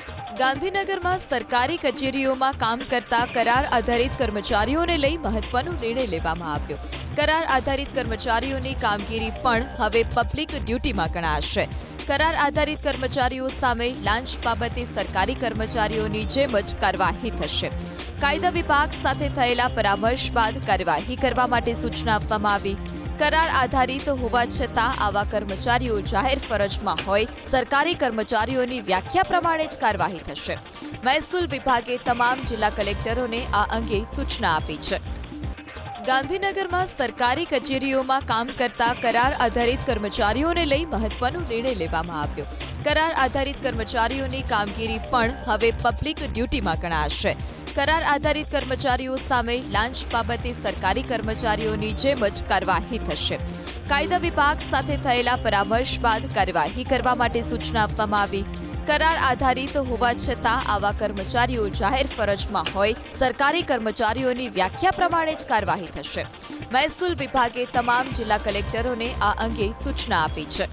ગાંધીનગરમાં સરકારી કચેરીઓમાં કામ કરતા કરાર આધારિત કર્મચારીઓને લઈ મહત્વનો નિર્ણય લેવામાં આવ્યો. કરાર આધારિત કર્મચારીઓની કામગીરી પણ હવે પબ્લિક ડ્યુટીમાં ગણાશે. કરાર આધારિત કર્મચારીઓ સામે લાંચ બાબતે સરકારી કર્મચારીઓની જેમ જ કાર્યવાહી થશે. કાયદા વિભાગ સાથે થયેલા પરામર્શ બાદ કાર્યવાહી કરવા માટે સૂચના આપવામાં આવી. કરાર આધારિત હોવા છતાં આવા કર્મચારીઓ જાહેર ફરજમાં હોય સરકારી કર્મચારીઓની વ્યાખ્યા પ્રમાણે જ કાર્યવાહી થશે. મહેસૂલ વિભાગે તમામ જિલ્લા કલેક્ટરોને આ અંગે સૂચના આપી છે. ગાંધીનગરમાં સરકારી કચેરીઓમાં કામ કરતા કરાર આધારિત કર્મચારીઓને લઈ મહત્વનો નિર્ણય લેવામાં આવ્યો. કરાર આધારિત કર્મચારીઓની કામગીરી પણ હવે પબ્લિક ડ્યુટીમાં ગણાશે. કરાર આધારિત કર્મચારીઓ સામે લાંચ બાબતે સરકારી કર્મચારીઓની જેમ જ કાર્યવાહી થશે. કાયદા વિભાગ સાથે થયેલા પરામર્શ બાદ કાર્યવાહી કરવા માટે સૂચના આપવામાં આવી. કરાર આધારિત હોવા છતાં આવા કર્મચારીઓ જાહેર ફરજમાં હોય સરકારી કર્મચારીઓની વ્યાખ્યા પ્રમાણે જ કાર્યવાહી થશે. મહેસૂલ વિભાગે તમામ જિલ્લા કલેક્ટરોને આ અંગે સૂચના આપી છે.